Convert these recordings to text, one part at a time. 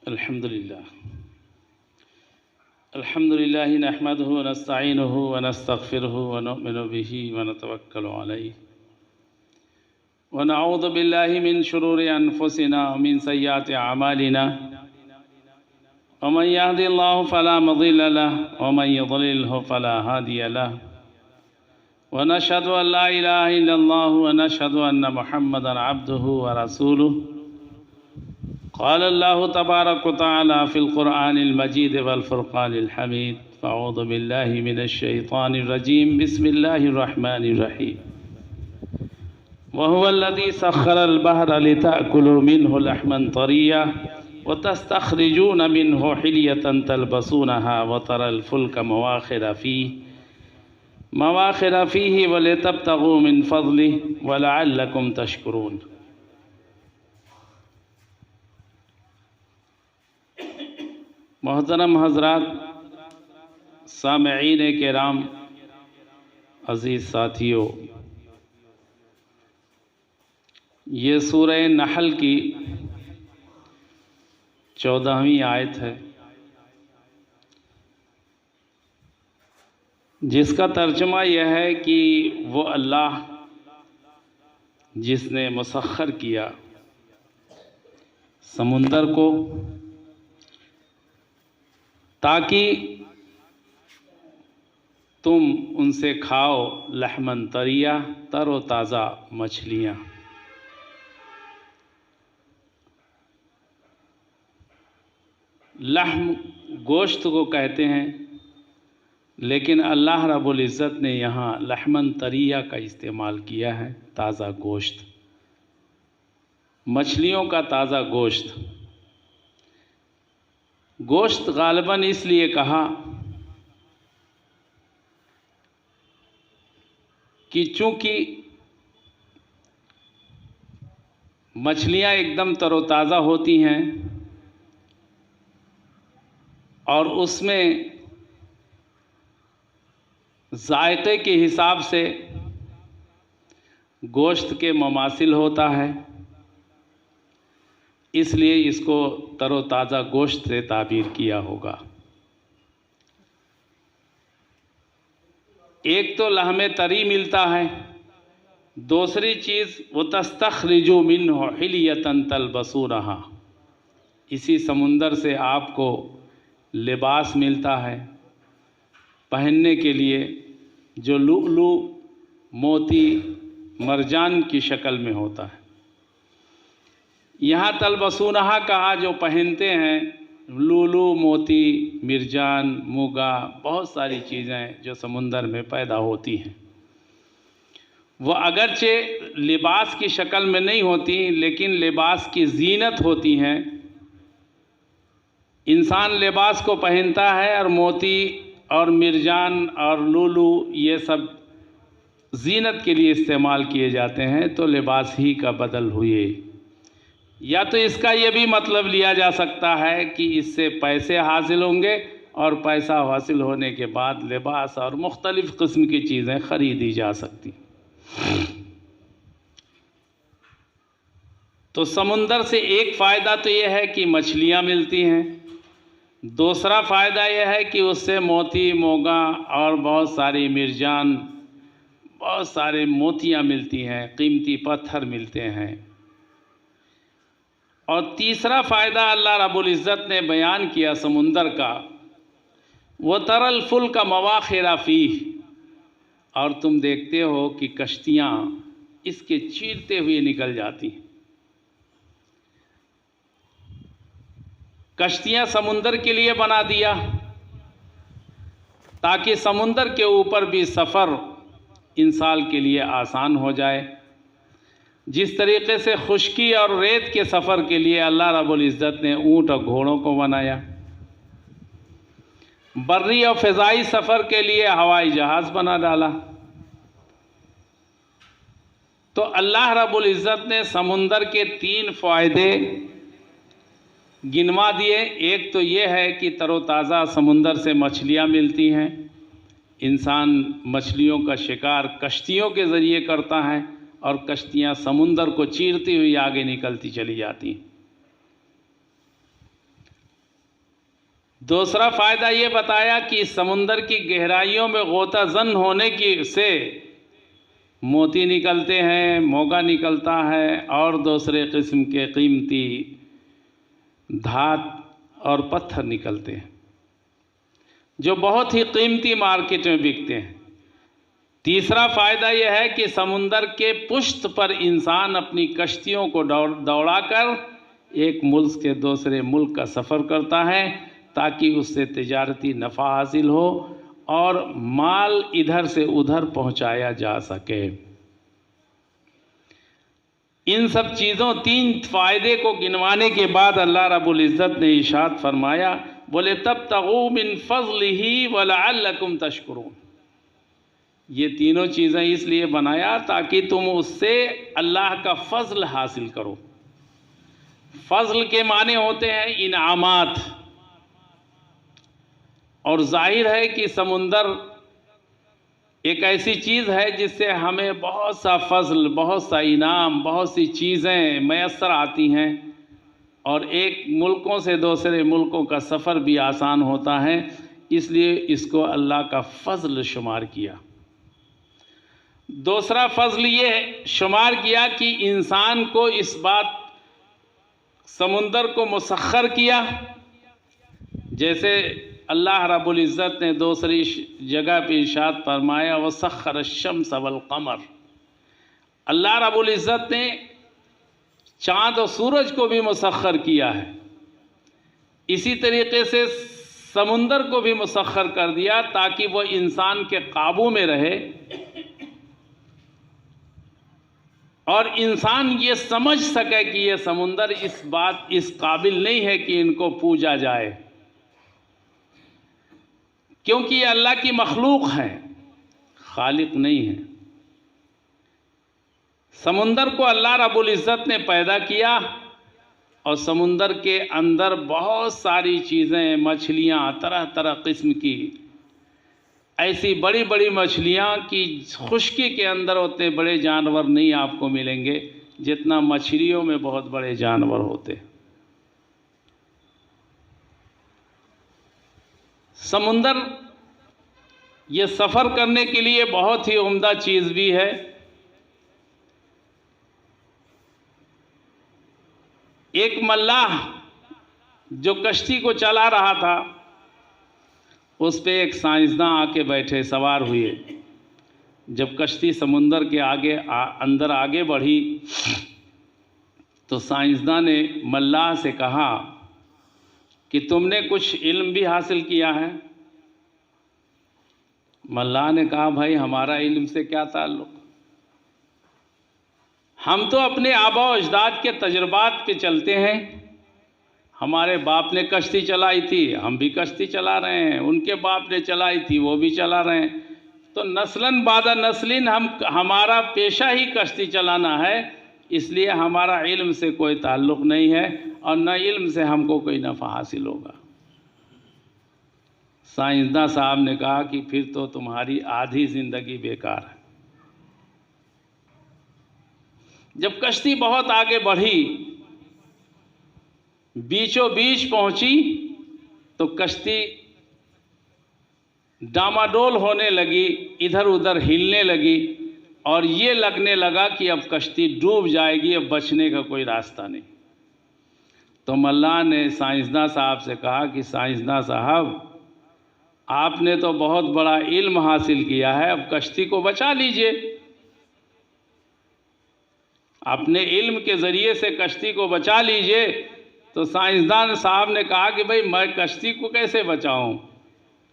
الحمد لله نحمده ونستعينه ونستغفره ونؤمن به ونتوكل عليه ونعوذ بالله من شرور أنفسنا ومن سيئات أعمالنا ومن يهد الله فلا مضل له ومن يضلله فلا هادي له ونشهد أن لا إله إلا الله ونشهد أن محمدا عبده ورسوله قال الله تبارك وتعالى في القرآن المجيد والفرقان الحميد فأعوذ بالله من الشيطان الرجيم بسم الله الرحمن الرحيم وهو الذي سخر البحر لتأكلوا منه لحما طريا وتستخرجون منه حلية تلبسونها وترى الفلك مواخر فيه ولتبتغوا من فضله ولعلكم تشكرون۔ محترم حضرات، سامعین کرام، عزیز ساتھیوں، یہ سورہ نحل کی 14ویں آیت ہے، جس کا ترجمہ یہ ہے کہ وہ اللہ جس نے مسخر کیا سمندر کو تاکہ تم ان سے کھاؤ لحمن طریا، تر و تازہ مچھلیاں۔ لحم گوشت کو کہتے ہیں، لیکن اللہ رب العزت نے یہاں لحمن طریا کا استعمال کیا ہے، تازہ گوشت، مچھلیوں کا تازہ گوشت۔ گوشت غالباً اس لیے کہا کہ چونکہ مچھلیاں ایک دم تر و تازہ ہوتی ہیں اور اس میں ذائقے کے حساب سے گوشت کے مماثل ہوتا ہے، اس لیے اس کو تر و تازہ گوشت سے تعبیر کیا ہوگا۔ ایک تو لحم طری ملتا ہے، دوسری چیز وَتَسْتَخْرِجُوا مِنْهُ حِلْيَةً تَلْبَسُونَهَا، اسی سمندر سے آپ کو لباس ملتا ہے پہننے کے لیے، جو لؤلؤ، موتی، مرجان کی شکل میں ہوتا ہے۔ یہاں تلبسونہا کہا، جو پہنتے ہیں، لؤلؤ، موتی، مرجان، موگا، بہت ساری چیزیں جو سمندر میں پیدا ہوتی ہیں، وہ اگرچہ لباس کی شکل میں نہیں ہوتی لیکن لباس کی زینت ہوتی ہیں۔ انسان لباس کو پہنتا ہے اور موتی اور مرجان اور لؤلؤ یہ سب زینت کے لیے استعمال کیے جاتے ہیں، تو لباس ہی کا بدل ہوئے۔ یا تو اس کا یہ بھی مطلب لیا جا سکتا ہے کہ اس سے پیسے حاصل ہوں گے اور پیسہ حاصل ہونے کے بعد لباس اور مختلف قسم کی چیزیں خریدی جا سکتی۔ تو سمندر سے ایک فائدہ تو یہ ہے کہ مچھلیاں ملتی ہیں، دوسرا فائدہ یہ ہے کہ اس سے موتی، موگا اور بہت ساری مرجان، بہت سارے موتیاں ملتی ہیں، قیمتی پتھر ملتے ہیں۔ اور تیسرا فائدہ اللہ رب العزت نے بیان کیا سمندر کا، وَتَرَى الْفُلْكَ مَوَاخِرَ فِيهِ، اور تم دیکھتے ہو کہ کشتیاں اس کے چیرتے ہوئے نکل جاتی ہیں۔ کشتیاں سمندر کے لیے بنا دیا تاکہ سمندر کے اوپر بھی سفر انسان کے لیے آسان ہو جائے، جس طریقے سے خشکی اور ریت کے سفر کے لیے اللہ رب العزت نے اونٹ اور گھوڑوں کو بنایا، بری اور فضائی سفر کے لیے ہوائی جہاز بنا ڈالا۔ تو اللہ رب العزت نے سمندر کے 3 فائدے گنوا دیے۔ ایک تو یہ ہے کہ تر و تازہ سمندر سے مچھلیاں ملتی ہیں، انسان مچھلیوں کا شکار کشتیوں کے ذریعے کرتا ہے اور کشتیاں سمندر کو چیرتی ہوئی آگے نکلتی چلی جاتی ہیں۔ دوسرا فائدہ یہ بتایا کہ سمندر کی گہرائیوں میں غوطہ زن ہونے کی سے موتی نکلتے ہیں، موگا نکلتا ہے اور دوسرے قسم کے قیمتی دھات اور پتھر نکلتے ہیں جو بہت ہی قیمتی مارکیٹ میں بکتے ہیں۔ تیسرا فائدہ یہ ہے کہ سمندر کے پشت پر انسان اپنی کشتیوں کو دوڑا کر ایک ملک سے دوسرے ملک کا سفر کرتا ہے تاکہ اس سے تجارتی نفع حاصل ہو اور مال ادھر سے ادھر پہنچایا جا سکے۔ ان سب چیزوں 3 فائدے کو گنوانے کے بعد اللہ رب العزت نے ارشاد فرمایا، بولے تبتغوا من فضلہ ولعلکم تشکرون۔ یہ تینوں چیزیں اس لیے بنایا تاکہ تم اس سے اللہ کا فضل حاصل کرو۔ فضل کے معنی ہوتے ہیں انعامات، اور ظاہر ہے کہ سمندر ایک ایسی چیز ہے جس سے ہمیں بہت سا فضل، بہت سا انعام، بہت سی چیزیں میسر آتی ہیں، اور ایک ملکوں سے دوسرے ملکوں کا سفر بھی آسان ہوتا ہے، اس لیے اس کو اللہ کا فضل شمار کیا۔ دوسرا فضل یہ شمار کیا کہ انسان کو اس بات سمندر کو مسخر کیا، جیسے اللہ رب العزت نے دوسری جگہ پہ ارشاد فرمایا وَسَخَّرَ الشَّمْسَ وَالْقَمَرَ۔ اللہ رب العزت نے چاند و سورج کو بھی مسخر کیا ہے، اسی طریقے سے سمندر کو بھی مسخر کر دیا تاکہ وہ انسان کے قابو میں رہے اور انسان یہ سمجھ سکے کہ یہ سمندر اس قابل نہیں ہے کہ ان کو پوجا جائے، کیونکہ یہ اللہ کی مخلوق ہے، خالق نہیں ہے۔ سمندر کو اللہ رب العزت نے پیدا کیا اور سمندر کے اندر بہت ساری چیزیں، مچھلیاں، طرح طرح قسم کی، ایسی بڑی بڑی مچھلیاں کی خشکی کے اندر اتنے بڑے جانور نہیں آپ کو ملیں گے جتنا مچھلیوں میں بہت بڑے جانور ہوتے۔ سمندر یہ سفر کرنے کے لیے بہت ہی عمدہ چیز بھی ہے۔ ایک ملاح جو کشتی کو چلا رہا تھا، اس پہ ایک سائنسداں آ کے بیٹھے، سوار ہوئے۔ جب کشتی سمندر کے اندر آگے بڑھی تو سائنسداں نے ملاح سے کہا کہ تم نے کچھ علم بھی حاصل کیا ہے؟ ملاح نے کہا بھائی ہمارا علم سے کیا تعلق، ہم تو اپنے آباء و اجداد کے تجربات پہ چلتے ہیں۔ ہمارے باپ نے کشتی چلائی تھی، ہم بھی کشتی چلا رہے ہیں، ان کے باپ نے چلائی تھی، وہ بھی چلا رہے ہیں، تو نسلاً بعد نسلیں ہمارا پیشہ ہی کشتی چلانا ہے، اس لیے ہمارا علم سے کوئی تعلق نہیں ہے اور نہ علم سے ہم کو کوئی نفع حاصل ہوگا۔ سائنسداں صاحب نے کہا کہ پھر تو تمہاری آدھی زندگی بیکار ہے۔ جب کشتی بہت آگے بڑھی، بیچوں بیچ پہنچی تو کشتی ڈاماڈول ہونے لگی، ادھر ادھر ہلنے لگی اور یہ لگنے لگا کہ اب کشتی ڈوب جائے گی، اب بچنے کا کوئی راستہ نہیں۔ تو ملاح نے سائنسداں صاحب سے کہا کہ سائنسداں صاحب آپ نے تو بہت بڑا علم حاصل کیا ہے، اب کشتی کو بچا لیجئے۔ اپنے علم کے ذریعے سے کشتی کو بچا لیجئے۔ تو سائنسدان صاحب نے کہا کہ بھئی میں کشتی کو کیسے بچاؤں،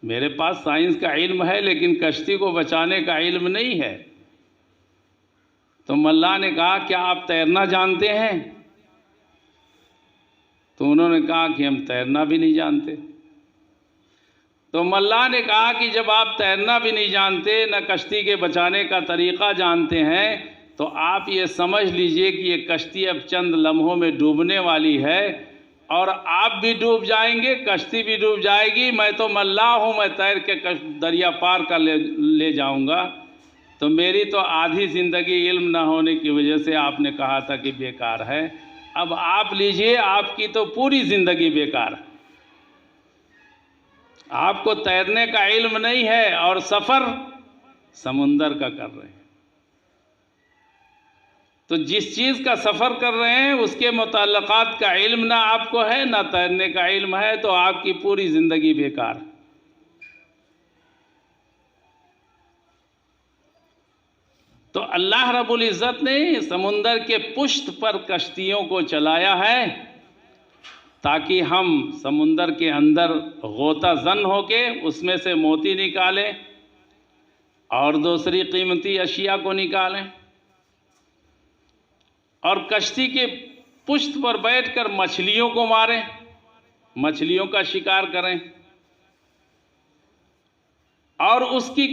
میرے پاس سائنس کا علم ہے لیکن کشتی کو بچانے کا علم نہیں ہے۔ تو ملاح نے کہا کیا آپ تیرنا جانتے ہیں؟ تو انہوں نے کہا کہ ہم تیرنا بھی نہیں جانتے۔ تو ملاح نے کہا کہ جب آپ تیرنا بھی نہیں جانتے، نہ کشتی کے بچانے کا طریقہ جانتے ہیں، تو آپ یہ سمجھ لیجئے کہ یہ کشتی اب چند لمحوں میں ڈوبنے والی ہے اور آپ بھی ڈوب جائیں گے، کشتی بھی ڈوب جائے گی، میں تو ملاح ہوں، میں تیر کے دریا پار کر لے جاؤں گا، تو میری تو آدھی زندگی علم نہ ہونے کی وجہ سے آپ نے کہا تھا کہ بیکار ہے، اب آپ لیجئے، آپ کی تو پوری زندگی بیکار ہے۔ آپ کو تیرنے کا علم نہیں ہے اور سفر سمندر کا کر رہے ہیں، تو جس چیز کا سفر کر رہے ہیں اس کے متعلقات کا علم نہ آپ کو ہے، نہ تیرنے کا علم ہے، تو آپ کی پوری زندگی بیکار ہے۔ تو اللہ رب العزت نے سمندر کے پشت پر کشتیوں کو چلایا ہے تاکہ ہم سمندر کے اندر غوطہ زن ہو کے اس میں سے موتی نکالیں اور دوسری قیمتی اشیاء کو نکالیں، اور کشتی کے پشت پر بیٹھ کر مچھلیوں کو ماریں، مچھلیوں کا شکار کریں، اور اس کی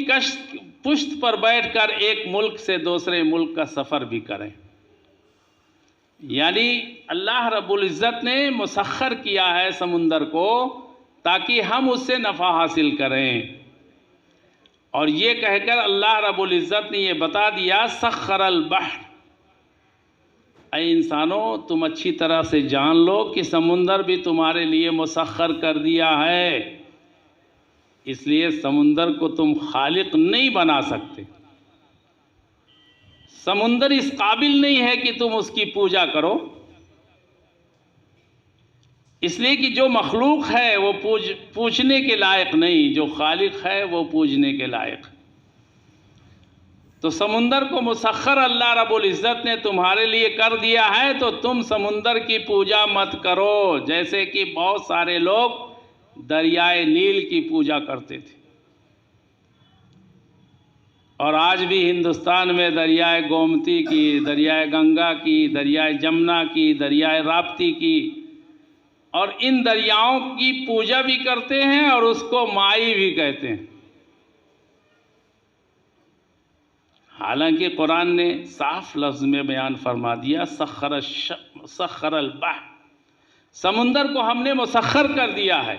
پشت پر بیٹھ کر ایک ملک سے دوسرے ملک کا سفر بھی کریں۔ یعنی اللہ رب العزت نے مسخر کیا ہے سمندر کو تاکہ ہم اس سے نفع حاصل کریں، اور یہ کہہ کر اللہ رب العزت نے یہ بتا دیا سخر البحر، اے انسانوں تم اچھی طرح سے جان لو کہ سمندر بھی تمہارے لیے مسخر کر دیا ہے، اس لیے سمندر کو تم خالق نہیں بنا سکتے، سمندر اس قابل نہیں ہے کہ تم اس کی پوجا کرو، اس لیے کہ جو مخلوق ہے وہ پوجنے کے لائق نہیں، جو خالق ہے وہ پوجنے کے لائق۔ تو سمندر کو مسخر اللہ رب العزت نے تمہارے لیے کر دیا ہے، تو تم سمندر کی پوجا مت کرو، جیسے کہ بہت سارے لوگ دریائے نیل کی پوجا کرتے تھے، اور آج بھی ہندوستان میں دریائے گومتی کی، دریائے گنگا کی، دریائے جمنا کی، دریائے راپتی کی، اور ان دریاؤں کی پوجا بھی کرتے ہیں اور اس کو مائی بھی کہتے ہیں، حالانکہ قرآن نے صاف لفظ میں بیان فرما دیا سخر البحر، سمندر کو ہم نے مسخر کر دیا ہے،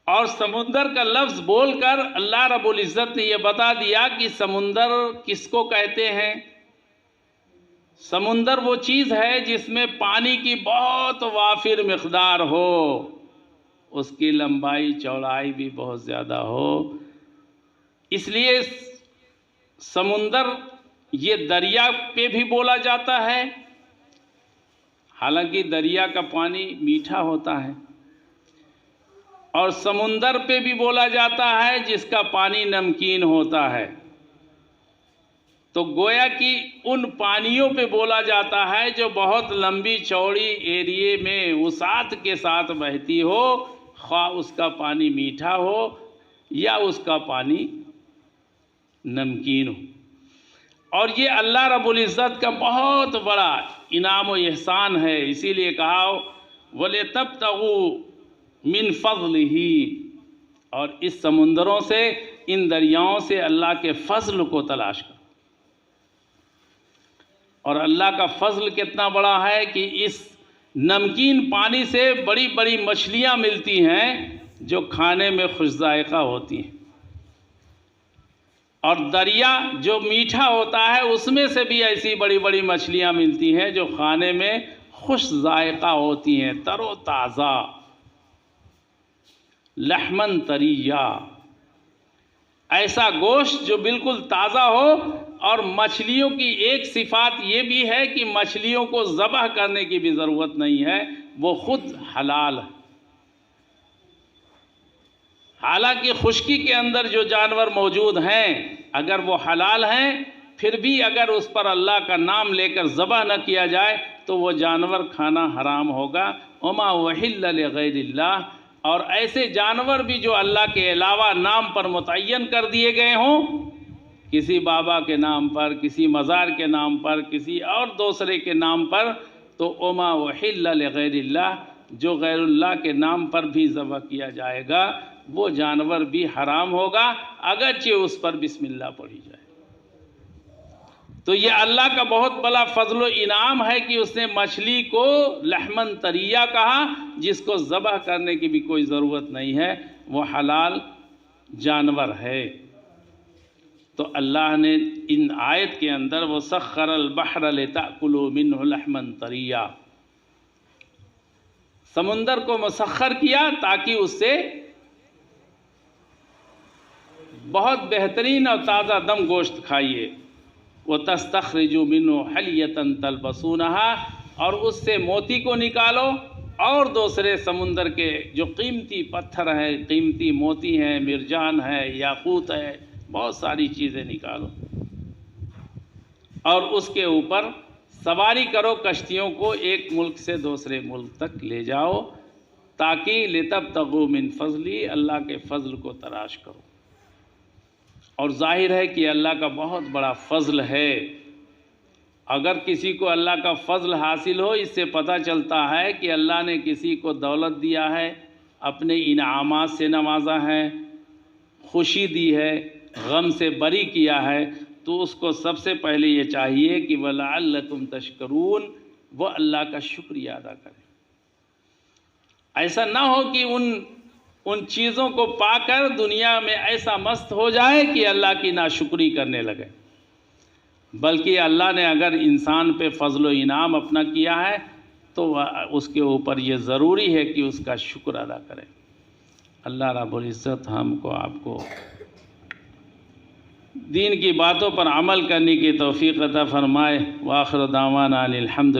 اور سمندر کا لفظ بول کر اللہ رب العزت نے یہ بتا دیا کہ سمندر کس کو کہتے ہیں۔ سمندر وہ چیز ہے جس میں پانی کی بہت وافر مقدار ہو، اس کی لمبائی چوڑائی بھی بہت زیادہ ہو، اس لیے سمندر یہ دریا پہ بھی بولا جاتا ہے، حالانکہ دریا کا پانی میٹھا ہوتا ہے، اور سمندر پہ بھی بولا جاتا ہے جس کا پانی نمکین ہوتا ہے، تو گویا کہ ان پانیوں پہ بولا جاتا ہے جو بہت لمبی چوڑی ایریے میں وسعت کے ساتھ بہتی ہو، خواہ اس کا پانی میٹھا ہو یا اس کا پانی نمکین ہو، اور یہ اللہ رب العزت کا بہت بڑا انعام و احسان ہے، اسی لیے کہا وَلِتَبْتَغُوا مِن فَضْلِهِ، اور اس سمندروں سے، ان دریاؤں سے اللہ کے فضل کو تلاش کرو، اور اللہ کا فضل کتنا بڑا ہے کہ اس نمکین پانی سے بڑی بڑی مچھلیاں ملتی ہیں جو کھانے میں خوش ذائقہ ہوتی ہیں، اور دریا جو میٹھا ہوتا ہے اس میں سے بھی ایسی بڑی بڑی مچھلیاں ملتی ہیں جو کھانے میں خوش ذائقہ ہوتی ہیں، تر و تازہ، لحمن طریہ، ایسا گوشت جو بالکل تازہ ہو، اور مچھلیوں کی ایک صفات یہ بھی ہے کہ مچھلیوں کو ذبح کرنے کی بھی ضرورت نہیں ہے، وہ خود حلال ہے، حالانکہ خشکی کے اندر جو جانور موجود ہیں اگر وہ حلال ہیں، پھر بھی اگر اس پر اللہ کا نام لے کر ذبح نہ کیا جائے تو وہ جانور کھانا حرام ہوگا۔ وما احل لغیر اللہ، اور ایسے جانور بھی جو اللہ کے علاوہ نام پر متعین کر دیے گئے ہوں، کسی بابا کے نام پر، کسی مزار کے نام پر، کسی اور دوسرے کے نام پر، تو وما احل لغیر اللہ، جو غیر اللہ کے نام پر بھی ذبح کیا جائے گا وہ جانور بھی حرام ہوگا، اگرچہ اس پر بسم اللہ پڑھی جائے۔ تو یہ اللہ کا بہت بڑا فضل و انعام ہے کہ اس نے مچھلی کو لحمن طریہ کہا، جس کو ذبح کرنے کی بھی کوئی ضرورت نہیں ہے، وہ حلال جانور ہے۔ تو اللہ نے ان آیت کے اندر وَسَخَّرَ الْبَحْرَ لِتَأْكُلُوا مِنْهُ لَحْمًا طَرِيًّا، سمندر کو مسخر کیا تاکہ اس سے بہت بہترین اور تازہ دم گوشت کھائیے. وَتَسْتَخْرِجُوا مِنْهُ حَلْيَةً تَلْبَسُونَهَا، اور اس سے موتی کو نکالو اور دوسرے سمندر کے جو قیمتی پتھر ہیں، قیمتی موتی ہیں، مرجان ہے، یاقوت ہے، بہت ساری چیزیں نکالو اور اس کے اوپر سواری کرو کشتیوں کو، ایک ملک سے دوسرے ملک تک لے جاؤ تاکہ لِتَبْتَغُوا مِنْ فَضْلِهِ، اللہ کے فضل کو تلاش کرو. اور ظاہر ہے کہ اللہ کا بہت بڑا فضل ہے. اگر کسی کو اللہ کا فضل حاصل ہو، اس سے پتہ چلتا ہے کہ اللہ نے کسی کو دولت دیا ہے، اپنے انعامات سے نوازا ہے، خوشی دی ہے، غم سے بری کیا ہے، تو اس کو سب سے پہلے یہ چاہیے کہ وَلَعَلَّكُمْ تَشْكُرُونَ، وہ اللہ کا شکریہ ادا کرے. ایسا نہ ہو کہ ان چیزوں کو پا کر دنیا میں ایسا مست ہو جائے کہ اللہ کی ناشکری کرنے لگے، بلکہ اللہ نے اگر انسان پہ فضل و انعام اپنا کیا ہے تو اس کے اوپر یہ ضروری ہے کہ اس کا شکر ادا کرے. اللہ رب العزت ہم کو آپ کو دین کی باتوں پر عمل کرنے کی توفیق عطا فرمائے. وآخر دعوانا الحمد